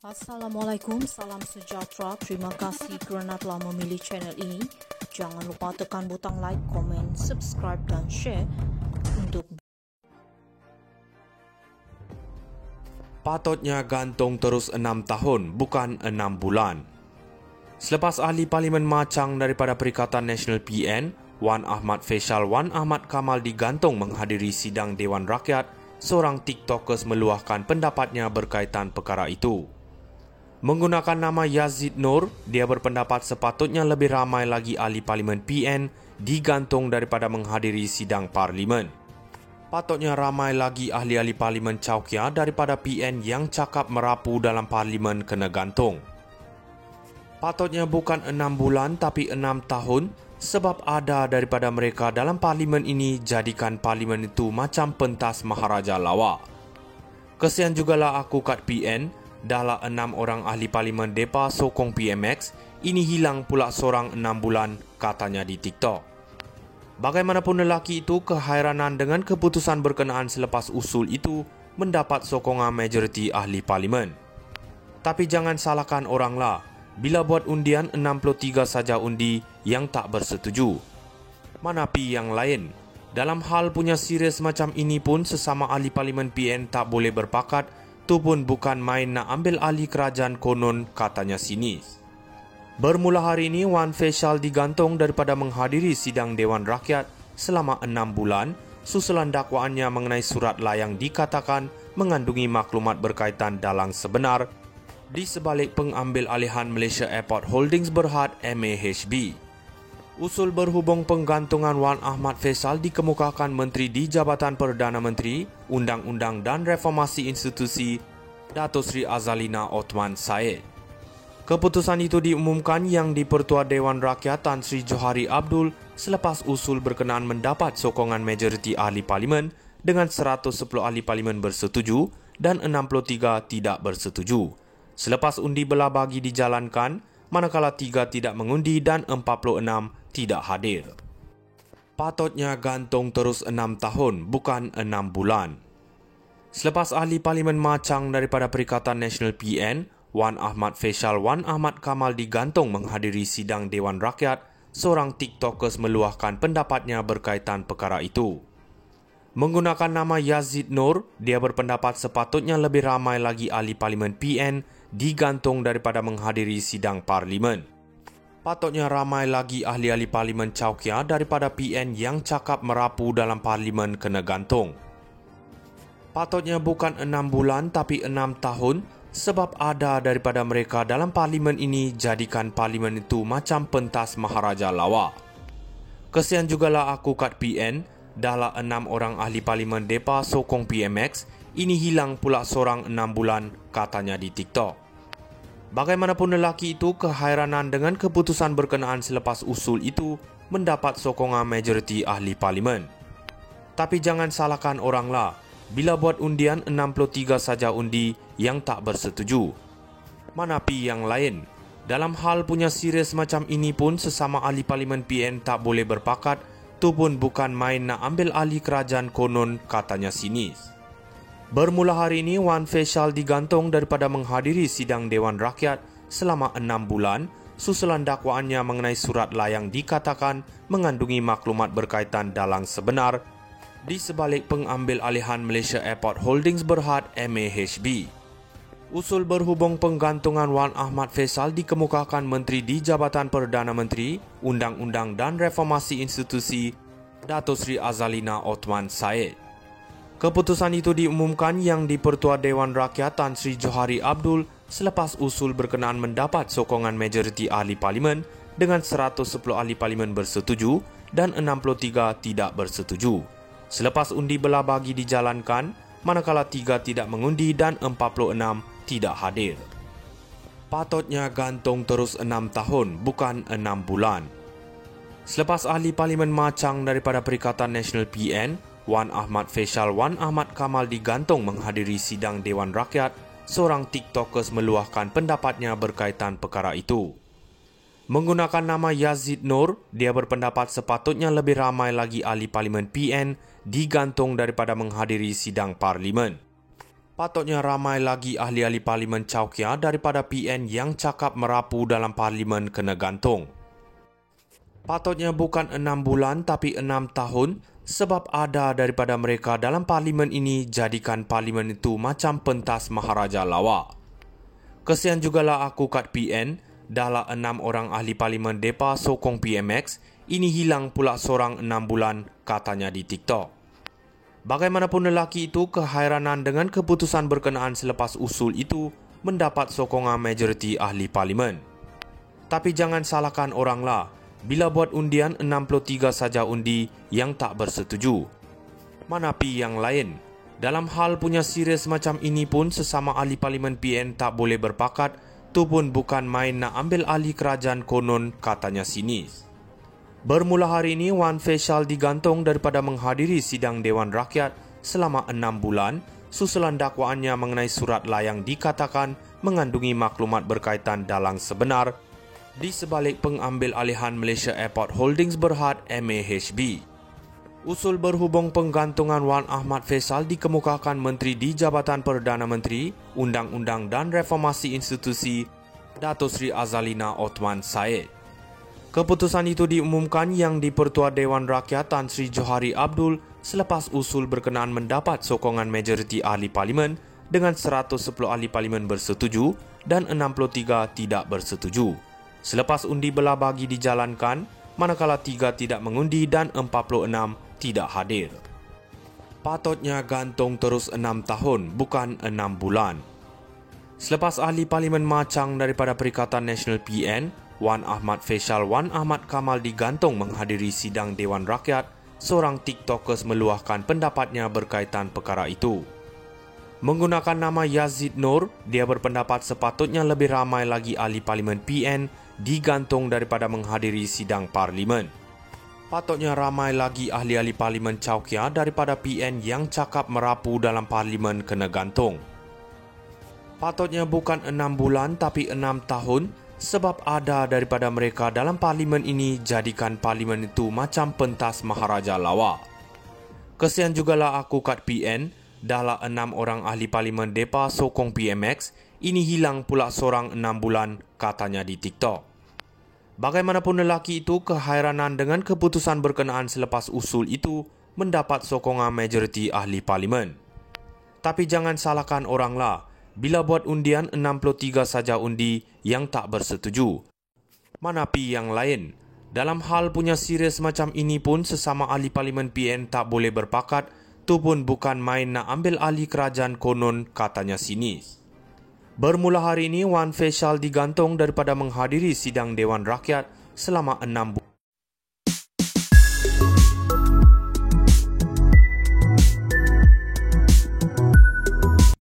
Assalamualaikum, salam sejahtera. Terima kasih kerana telah memilih channel ini. Jangan lupa tekan butang like, komen, subscribe dan share untuk Patutnya gantung terus 6 tahun, bukan 6 bulan. Selepas ahli Parlimen Machang daripada Perikatan Nasional PN, Wan Ahmad Faisal Wan Ahmad Kamal digantung menghadiri sidang Dewan Rakyat, seorang TikTokers meluahkan pendapatnya berkaitan perkara itu. Menggunakan nama Yazid Nur, dia berpendapat sepatutnya lebih ramai lagi ahli Parlimen PN digantung daripada menghadiri sidang Parlimen. Patutnya ramai lagi ahli-ahli Parlimen Chowkia daripada PN yang cakap merapu dalam Parlimen kena gantung. Patutnya bukan 6 bulan tapi 6 tahun sebab ada daripada mereka dalam Parlimen ini jadikan Parlimen itu macam pentas Maharaja Lawak. Kesian jugalah aku kat PN, dahlah 6 orang ahli Parlimen depa sokong PMX, ini hilang pula seorang 6 bulan katanya di TikTok. Bagaimanapun lelaki itu kehairanan dengan keputusan berkenaan selepas usul itu mendapat sokongan majoriti ahli Parlimen. Tapi jangan salahkan oranglah, bila buat undian 63 saja undi yang tak bersetuju. Mana pi yang lain? Dalam hal punya serius macam ini pun sesama ahli Parlimen PN tak boleh berpakat, tu pun bukan main nak ambil ahli kerajaan konon katanya sinis. Bermula hari ini, Wan Faisal digantung daripada menghadiri sidang Dewan Rakyat selama 6 bulan susulan dakwaannya mengenai surat layang dikatakan mengandungi maklumat berkaitan dalang sebenar di sebalik pengambil alihan Malaysia Airport Holdings Berhad MAHB. Usul berhubung penggantungan Wan Ahmad Faisal dikemukakan Menteri di Jabatan Perdana Menteri, Undang-Undang dan Reformasi Institusi, Datuk Seri Azalina Othman Said. Keputusan itu diumumkan Yang di-Pertua Dewan Rakyat Tan Sri Johari Abdul selepas usul berkenaan mendapat sokongan majoriti ahli Parlimen dengan 110 ahli Parlimen bersetuju dan 63 tidak bersetuju. Selepas undi belah bagi dijalankan, manakala 3 tidak mengundi dan 46 tidak hadir. Patutnya gantung terus 6 tahun, bukan 6 bulan. Selepas ahli Parlimen Machang daripada Perikatan Nasional PN, Wan Ahmad Faisal Wan Ahmad Kamal digantung menghadiri sidang Dewan Rakyat, seorang TikTokers meluahkan pendapatnya berkaitan perkara itu. Menggunakan nama Yazid Nur, dia berpendapat sepatutnya lebih ramai lagi ahli Parlimen PN digantung daripada menghadiri sidang Parlimen. Patutnya ramai lagi ahli-ahli Parlimen Chowkia daripada PN yang cakap merapu dalam Parlimen kena gantung. Patutnya bukan 6 bulan tapi 6 tahun sebab ada daripada mereka dalam Parlimen ini jadikan Parlimen itu macam pentas Maharaja Lawak. Kesian jugalah aku kat PN, dahlah 6 orang ahli Parlimen depa sokong PMX, ini hilang pula seorang 6 bulan katanya di TikTok. Bagaimanapun lelaki itu kehairanan dengan keputusan berkenaan selepas usul itu mendapat sokongan majoriti ahli Parlimen. Tapi jangan salahkan oranglah, bila buat undian 63 saja undi yang tak bersetuju. Mana pi yang lain? Dalam hal punya serius macam ini pun sesama ahli Parlimen PN tak boleh berpakat, tu pun bukan main nak ambil ahli kerajaan konon katanya sinis. Bermula hari ini, Wan Faisal digantung daripada menghadiri sidang Dewan Rakyat selama 6 bulan susulan dakwaannya mengenai surat layang dikatakan mengandungi maklumat berkaitan dalang sebenar di sebalik pengambil alihan Malaysia Airport Holdings Berhad MAHB. Usul berhubung penggantungan Wan Ahmad Faisal dikemukakan Menteri di Jabatan Perdana Menteri, Undang-Undang dan Reformasi Institusi, Datuk Seri Azalina Othman Said. Keputusan itu diumumkan Yang di-Pertua Dewan Rakyat Tan Sri Johari Abdul selepas usul berkenaan mendapat sokongan majoriti ahli Parlimen dengan 110 ahli Parlimen bersetuju dan 63 tidak bersetuju. Selepas undi belah bagi dijalankan, manakala 3 tidak mengundi dan 46 tidak hadir. Patutnya gantung terus 6 tahun, bukan 6 bulan. Selepas ahli Parlimen Machang daripada Perikatan Nasional PN, Wan Ahmad Faisal Wan Ahmad Kamal digantung menghadiri sidang Dewan Rakyat, seorang TikTokers meluahkan pendapatnya berkaitan perkara itu. Menggunakan nama Yazid Nur, dia berpendapat sepatutnya lebih ramai lagi ahli Parlimen PN digantung daripada menghadiri sidang Parlimen. Patutnya ramai lagi ahli-ahli Parlimen Chowkia daripada PN yang cakap merapu dalam Parlimen kena gantung. Patutnya bukan 6 bulan tapi 6 tahun sebab ada daripada mereka dalam Parlimen ini jadikan Parlimen itu macam pentas Maharaja Lawak. Kesian jugalah aku kat PN, dahlah 6 orang ahli Parlimen depa sokong PMX, ini hilang pula seorang 6 bulan katanya di TikTok. Bagaimanapun lelaki itu kehairanan dengan keputusan berkenaan selepas usul itu mendapat sokongan majoriti ahli Parlimen. Tapi jangan salahkan oranglah, bila buat undian 63 saja undi yang tak bersetuju. Mana pi yang lain? Dalam hal punya serius macam ini pun sesama ahli Parlimen PN tak boleh berpakat, tu pun bukan main nak ambil alih kerajaan konon katanya sinis. Bermula hari ini, Wan Faisal digantung daripada menghadiri sidang Dewan Rakyat selama 6 bulan susulan dakwaannya mengenai surat layang dikatakan mengandungi maklumat berkaitan dalang sebenar di sebalik pengambil alihan Malaysia Airport Holdings Berhad MAHB. Usul berhubung penggantungan Wan Ahmad Faisal dikemukakan Menteri di Jabatan Perdana Menteri, Undang-Undang dan Reformasi Institusi, Datuk Seri Azalina Othman Said. Keputusan itu diumumkan yang di-Pertua Dewan Rakyat Tan Sri Johari Abdul selepas usul berkenaan mendapat sokongan majoriti ahli Parlimen dengan 110 ahli Parlimen bersetuju dan 63 tidak bersetuju. Selepas undi belah bagi dijalankan, manakala 3 tidak mengundi dan 46 tidak hadir. Patutnya gantung terus 6 tahun, bukan 6 bulan. Selepas ahli Parlimen macang daripada Perikatan Nasional PN, Wan Ahmad Faisal Wan Ahmad Kamal digantung menghadiri sidang Dewan Rakyat, seorang TikTokers meluahkan pendapatnya berkaitan perkara itu. Menggunakan nama Yazid Nur, dia berpendapat sepatutnya lebih ramai lagi ahli Parlimen PN digantung daripada menghadiri sidang Parlimen. Patutnya ramai lagi ahli-ahli Parlimen Chowkia daripada PN yang cakap merapu dalam Parlimen kena gantung. Patutnya bukan 6 bulan tapi 6 tahun sebab ada daripada mereka dalam Parlimen ini jadikan Parlimen itu macam pentas Maharaja Lawak. Kesian jugalah aku kat PN, dahlah 6 orang ahli Parlimen depa sokong PMX, ini hilang pula seorang 6 bulan katanya di TikTok. Bagaimanapun lelaki itu kehairanan dengan keputusan berkenaan selepas usul itu mendapat sokongan majoriti ahli Parlimen. Tapi jangan salahkan oranglah, bila buat undian 63 saja undi yang tak bersetuju. Mana pi yang lain? Dalam hal punya serius macam ini pun sesama ahli Parlimen PN tak boleh berpakat, tu pun bukan main nak ambil alih kerajaan konon katanya sinis. Bermula hari ini, Wan Faisal digantung daripada menghadiri sidang Dewan Rakyat selama 6 bulan.